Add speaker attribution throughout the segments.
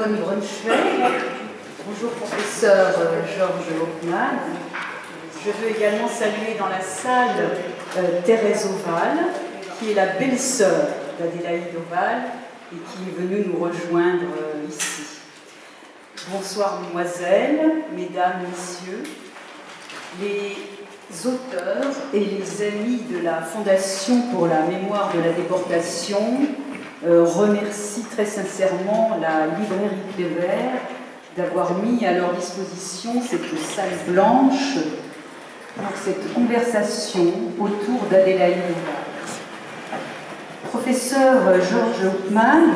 Speaker 1: Marie-Vonne Braunschweig. Bonjour professeur Georges Hauckmann. Je veux également saluer dans la salle Thérèse Oval, qui est la belle-sœur d'Adélaïde Oval et qui est venue nous rejoindre ici. Bonsoir mesdemoiselles, mesdames, messieurs. Les auteurs et les amis de la Fondation pour la mémoire de la déportation remercient très sincèrement la librairie Clévert d'avoir mis à leur disposition cette salle blanche pour cette conversation autour d'Adélaïde Oval. Professeur Georges Hauckmann,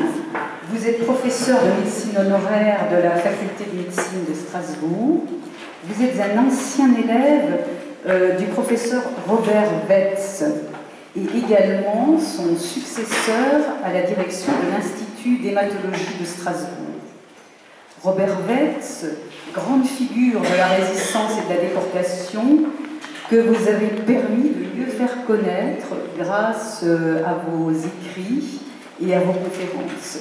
Speaker 1: vous êtes professeur de médecine honoraire de la faculté de médecine de Strasbourg. Vous êtes un ancien élève du professeur Robert Wetz et également son successeur à la direction de l'Institut d'hématologie de Strasbourg. Robert Wetz, grande figure de la résistance et de la déportation, que vous avez permis de mieux faire connaître grâce à vos écrits et à vos conférences.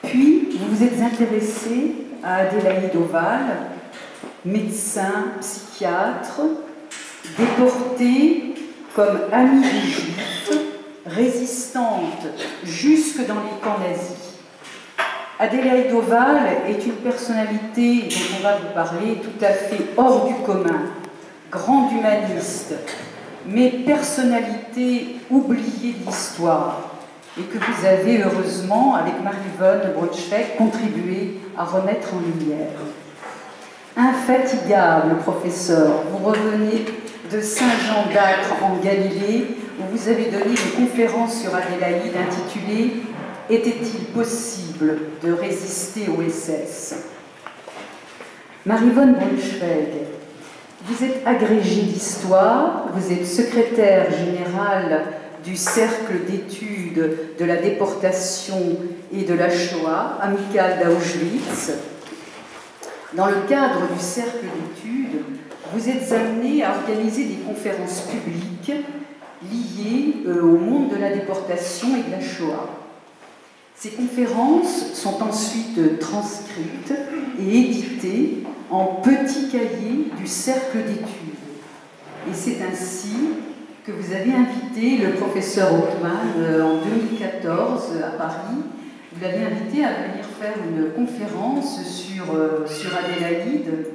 Speaker 1: Puis, vous vous êtes intéressé à Adélaïde Oval, médecin, psychiatre, déportée comme amie des Juifs, résistante jusque dans les camps nazis. Adélaïde Oval est une personnalité dont on va vous parler tout à fait hors du commun, grande humaniste, mais personnalité oubliée de l'histoire, et que vous avez heureusement, avec Marie-Vonne Braunschweig, contribué à remettre en lumière. Infatigable professeur, vous revenez de Saint-Jean d'Acre en Galilée, où vous avez donné une conférence sur Adélaïde intitulée « Était-il possible de résister au SS ?» Marie-Vonne Braunschweig, vous êtes agrégée d'histoire, vous êtes secrétaire générale du Cercle d'études de la déportation et de la Shoah, amicale d'Auschwitz. Dans le cadre du Cercle d'études, vous êtes amenée à organiser des conférences publiques liées au monde de la déportation et de la Shoah. Ces conférences sont ensuite transcrites et éditées en petits cahiers du Cercle d'études. Et c'est ainsi que vous avez invité le professeur Hauckmann en 2014 à Paris. Vous l'avez invité à venir faire une conférence sur Adélaïde.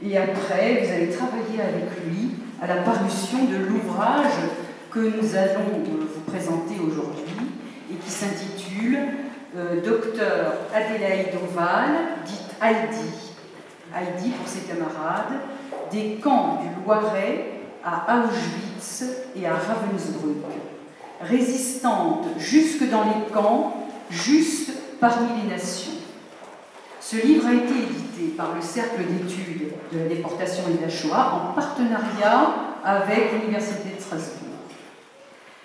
Speaker 1: Et après, vous avez travaillé avec lui à la parution de l'ouvrage que nous allons vous présenter aujourd'hui et qui s'intitule Docteur Adélaïde Oval, dite Heidi. Heidi pour ses camarades, des camps du Loiret à Auschwitz et à Ravensbrück. Résistante jusque dans les camps, juste parmi les nations. Ce livre a été édité par le Cercle d'études de la déportation et de la Shoah en partenariat avec l'Université de Strasbourg.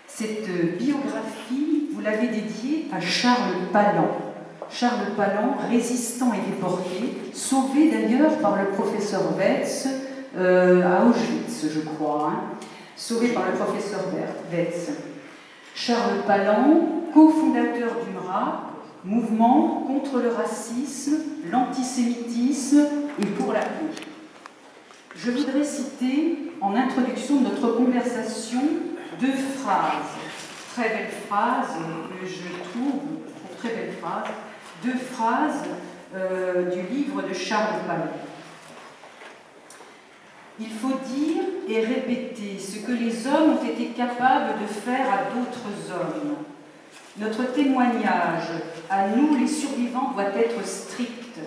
Speaker 1: Cette biographie, vous l'avez dédiée à Charles Palan. Charles Palan, résistant et déporté, sauvé d'ailleurs par le professeur Wetz à Auschwitz, je crois, sauvé par le professeur Wetz. Charles Palan, cofondateur du MRA, mouvement contre le racisme, l'antisémitisme et pour la paix. Je voudrais citer en introduction de notre conversation deux phrases, très belles phrases que je trouve très belles phrases, deux phrases du livre de Charles Palan. Il faut dire et répéter ce que les hommes ont été capables de faire à d'autres hommes. Notre témoignage, à nous les survivants, doit être strict.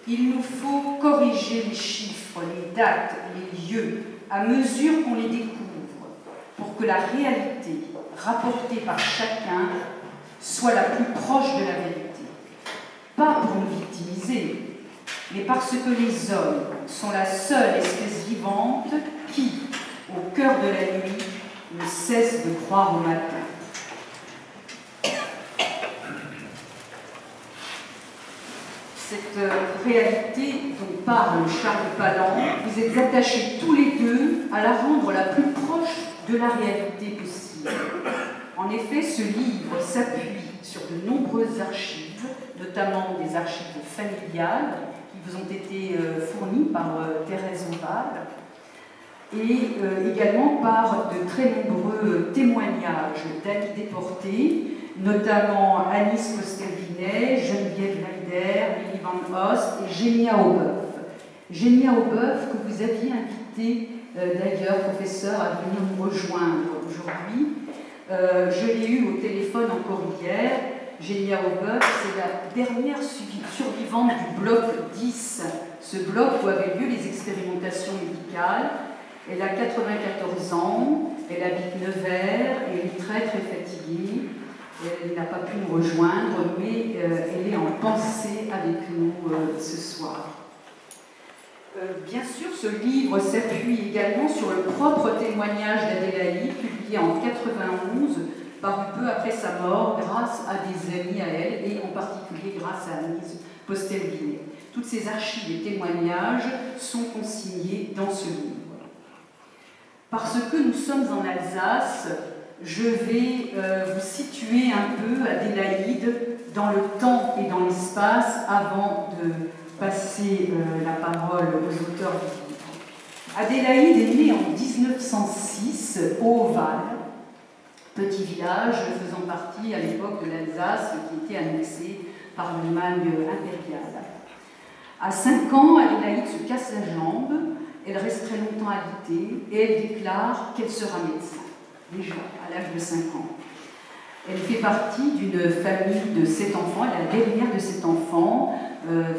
Speaker 1: Il nous faut corriger les chiffres, les dates, les lieux, à mesure qu'on les découvre, pour que la réalité rapportée par chacun soit la plus proche de la vérité. Pas pour nous victimiser, mais parce que les hommes sont la seule espèce vivante qui, au cœur de la nuit, ne cesse de croire au matin. Cette réalité dont parle Charles Palan, vous êtes attachés tous les deux à la rendre la plus proche de la réalité possible. En effet, ce livre s'appuie sur de nombreuses archives notamment des archives familiales qui vous ont été fournies par Thérèse Oval, et également par de très nombreux témoignages d'amis déportés, notamment Alice Coster-Vinet, Geneviève Leider, Lily Van Host et Génia Aubeuf. Génia Aubeuf, que vous aviez invité d'ailleurs, professeur, à venir nous rejoindre aujourd'hui. Je l'ai eu au téléphone encore hier. Génia Aubeuf, c'est la dernière survivante du bloc 10, ce bloc où avaient lieu les expérimentations médicales. Elle a 94 ans, elle habite Nevers, elle est très très fatiguée. Elle n'a pas pu nous rejoindre, mais elle est en pensée avec nous ce soir. Bien sûr, ce livre s'appuie également sur le propre témoignage d'Adélaïde, publié en 91, paru peu après sa mort, grâce à des amis à elle, et en particulier grâce à Anise Postel-Vinet. Toutes ces archives et témoignages sont consignés dans ce livre. Parce que nous sommes en Alsace, je vais vous situer un peu Adélaïde dans le temps et dans l'espace avant de passer la parole aux auteurs du livre. Adélaïde est née en 1906 au Val, petit village faisant partie à l'époque de l'Alsace qui était annexé par l'Allemagne impériale. À 5 ans, Adélaïde se casse la jambe, elle reste très longtemps alitée et elle déclare qu'elle sera médecin, déjà à l'âge de 5 ans. Elle fait partie d'une famille de 7 enfants, elle est la dernière de 7 enfants,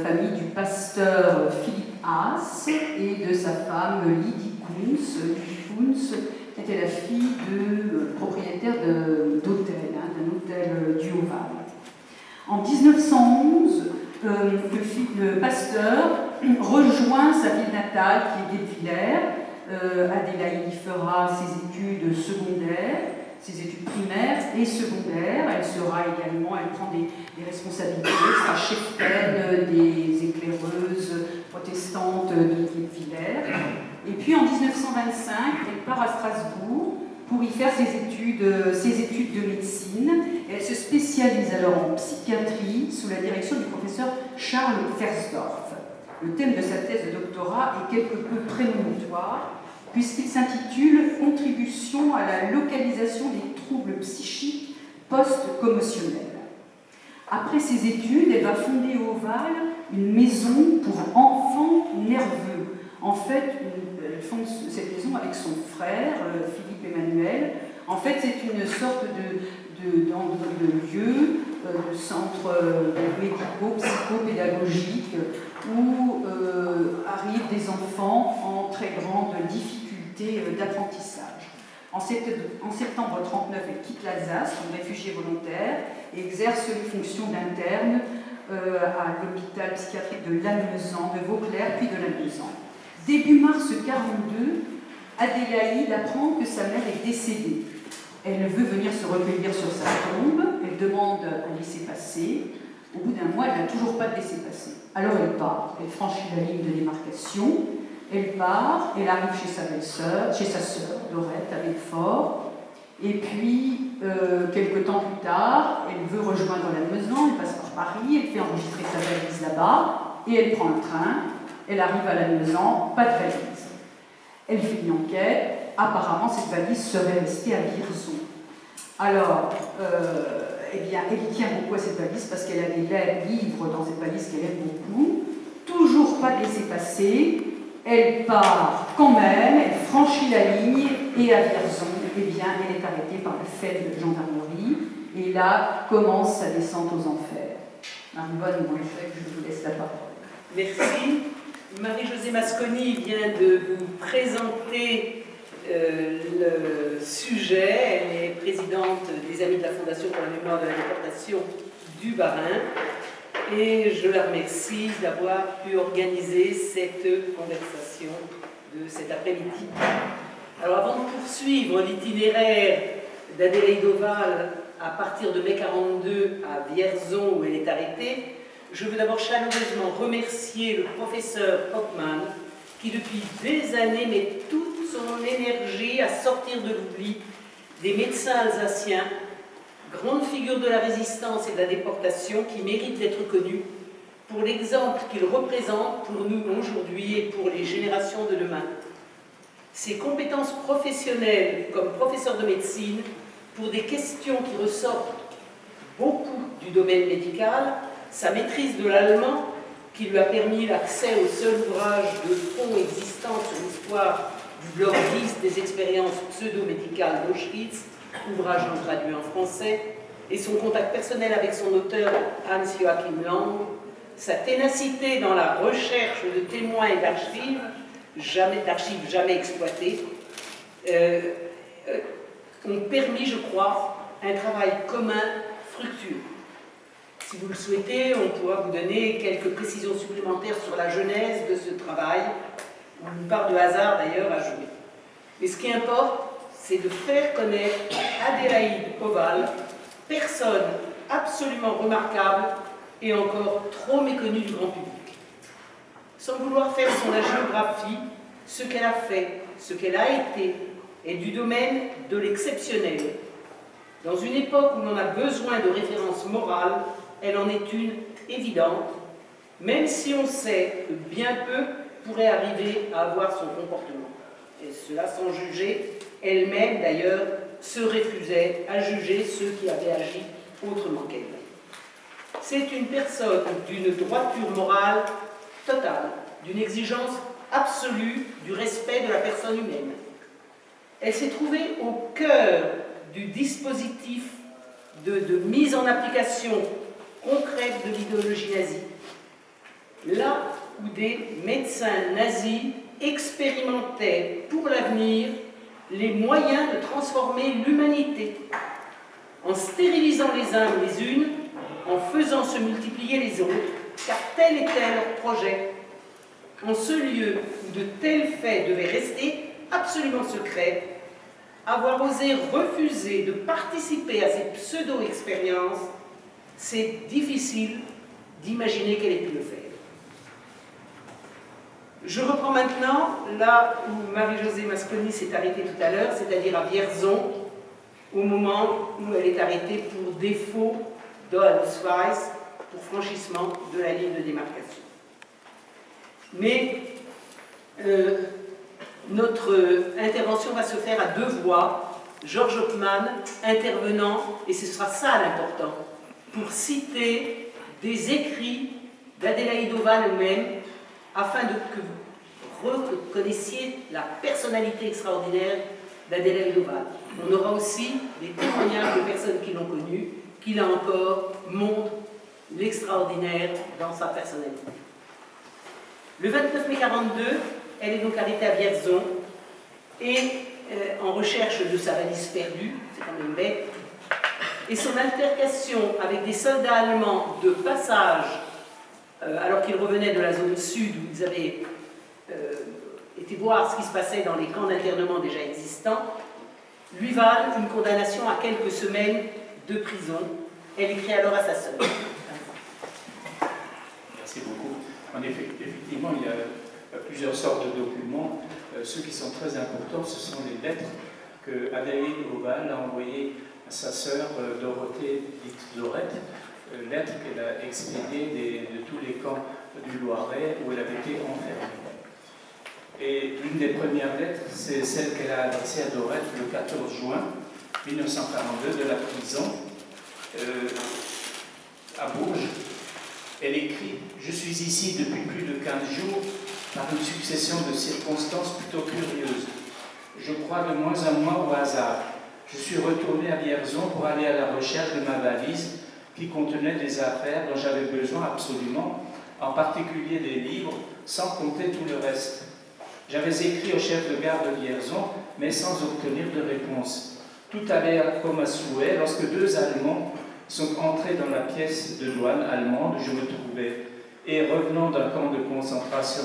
Speaker 1: famille du pasteur Philippe Haas et de sa femme Lydie Kunz. Lydie Kunz était la fille de propriétaire d'hôtel, d'un hôtel du Haut-Val. En 1911, le pasteur rejoint sa ville natale qui est d'Épivillers. Adélaïde y fera ses études secondaires, ses études primaires et secondaires. Elle sera également, elle prend des responsabilités, elle sera cheftaine des éclaireuses protestantes d'Épivillers. Et puis en 1925, elle part à Strasbourg pour y faire ses études de médecine. Elle se spécialise alors en psychiatrie sous la direction du professeur Charles Fersdorf. Le thème de sa thèse de doctorat est quelque peu prémonitoire, puisqu'il s'intitule « Contribution à la localisation des troubles psychiques post-commotionnels ». Après ses études, elle va fonder au Val une maison pour enfants nerveux. En fait, elle fonde cette maison avec son frère, Philippe Emmanuel. En fait, c'est une sorte de lieu, de centre médico-psychopédagogique où arrivent des enfants en très grande difficulté d'apprentissage. En septembre 1939, elle quitte l'Alsace comme réfugiée volontaire et exerce les fonctions d'interne à l'hôpital psychiatrique de Lannemezan, de Vauclair, puis de Lannemezan. Début mars 1942, Adélaïde apprend que sa mère est décédée. Elle veut venir se recueillir sur sa tombe, elle demande un laissez-passer. Au bout d'un mois, elle n'a toujours pas de laissez-passer. Alors elle part, elle franchit la ligne de démarcation, elle part, elle arrive chez sa belle-sœur, chez sa sœur, Dorette, à Belfort. Et puis, quelques temps plus tard, elle veut rejoindre Lannemezan, elle passe par Paris, elle fait enregistrer sa valise là-bas, et elle prend le train. Elle arrive à Lannemezan, pas de valise. Elle fait une enquête. Apparemment, cette valise serait restée à Vierzon. Alors, eh bien, elle y tient beaucoup à cette valise parce qu'elle a des livres dans cette valise qu'elle aime beaucoup. Toujours pas de laisser-passer. Elle part quand même, elle franchit la ligne et à Vierzon, eh bien, elle est arrêtée par le fait de gendarmerie. Et là commence sa descente aux enfers. Marie-Bonne, je vous laisse la parole.
Speaker 2: Merci. Marie-Josée Masconi vient de vous présenter le sujet. Elle est présidente des Amis de la Fondation pour la mémoire de la déportation du Bas-Rhin. Et je la remercie d'avoir pu organiser cette conversation de cet après-midi. Alors avant de poursuivre l'itinéraire d'Adélaïde Oval à partir de mai 1942 à Vierzon où elle est arrêtée, je veux d'abord chaleureusement remercier le professeur Hockmann qui depuis des années met toute son énergie à sortir de l'oubli des médecins alsaciens grande figure de la résistance et de la déportation qui mérite d'être connu pour l'exemple qu'il représente pour nous aujourd'hui et pour les générations de demain. Ses compétences professionnelles comme professeur de médecine pour des questions qui ressortent beaucoup du domaine médical, sa maîtrise de l'allemand qui lui a permis l'accès au seul ouvrage de fond existant sur l'histoire du bloc 10 des expériences pseudo-médicales d'Auschwitz, ouvrage non traduit en français, et son contact personnel avec son auteur Hans-Joachim Lang, sa ténacité dans la recherche de témoins et d'archives jamais exploitées, ont permis, je crois, un travail commun fructueux. Si vous le souhaitez, on pourra vous donner quelques précisions supplémentaires sur la genèse de ce travail, où une part de hasard d'ailleurs a joué. Mais ce qui importe, c'est de faire connaître Adélaïde Oval, personne absolument remarquable et encore trop méconnue du grand public. Sans vouloir faire son agiographie, ce qu'elle a fait, ce qu'elle a été, est du domaine de l'exceptionnel. Dans une époque où l'on a besoin de références morales, elle en est une évidente, même si on sait que bien peu pourrait arriver à avoir son comportement. Et cela sans juger, elle-même d'ailleurs se refusait à juger ceux qui avaient agi autrement qu'elle. C'est une personne d'une droiture morale totale, d'une exigence absolue du respect de la personne humaine. Elle s'est trouvée au cœur du dispositif de mise en application concrète de l'idéologie nazie, là où des médecins nazis expérimentaient pour l'avenir les moyens de transformer l'humanité, en stérilisant les uns ou les unes, en faisant se multiplier les autres, car tel était leur projet. En ce lieu où de tels faits devaient rester absolument secrets, avoir osé refuser de participer à ces pseudo-expériences, c'est difficile d'imaginer qu'elle ait pu le faire. Je reprends maintenant là où Marie-Josée Masconi s'est arrêtée tout à l'heure, c'est-à-dire à Vierzon, au moment où elle est arrêtée pour défaut d'Ausweis, pour franchissement de la ligne de démarcation. Mais notre intervention va se faire à deux voix, Georges Hauptmann intervenant, et ce sera ça l'important, pour citer des écrits d'Adélaïde Oval elle-même, afin que vous reconnaissiez la personnalité extraordinaire d'Adélaïde Oval. On aura aussi des témoignages de personnes qui l'ont connue, qui là encore montrent l'extraordinaire dans sa personnalité. Le 29 mai 1942, elle est donc arrêtée à Vierzon et en recherche de sa valise perdue, c'est quand même bête, et son altercation avec des soldats allemands de passage, alors qu'ils revenaient de la zone sud où ils avaient été voir ce qui se passait dans les camps d'internement déjà existants, lui valent une condamnation à quelques semaines de prison. Elle écrit alors à sa sœur.
Speaker 3: Merci beaucoup. En effet, effectivement, il y a plusieurs sortes de documents. Ceux qui sont très importants, ce sont les lettres que Adélaïde Oval a envoyées à sa sœur Dorothée Lorette, lettres qu'elle a expédiées de tous les camps du Loiret où elle avait été enfermée. Et l'une des premières lettres, c'est celle qu'elle a adressée à Dorette le 14 juin 1942 de la prison à Bourges. Elle écrit « Je suis ici depuis plus de 15 jours par une succession de circonstances plutôt curieuses. Je crois de moins en moins au hasard. Je suis retourné à Vierzon pour aller à la recherche de ma valise qui contenait des affaires dont j'avais besoin absolument, en particulier des livres, sans compter tout le reste. J'avais écrit au chef de gare de Vierzon, mais sans obtenir de réponse. Tout allait comme à souhait lorsque deux Allemands sont entrés dans la pièce de douane allemande où je me trouvais et, revenant d'un camp de concentration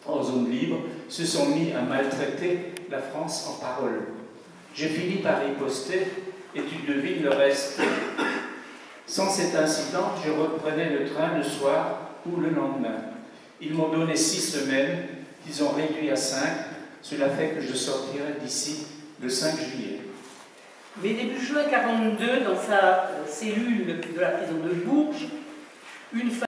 Speaker 3: en zone libre, se sont mis à maltraiter la France en paroles. J'ai fini par riposter et tu devines le reste. Sans cet incident, je reprenais le train le soir ou le lendemain. Ils m'ont donné 6 semaines, qu'ils ont réduit à 5. Cela fait que je sortirai d'ici le 5 juillet.
Speaker 2: Mais début juin 1942, dans sa cellule de la prison de Bourges, une femme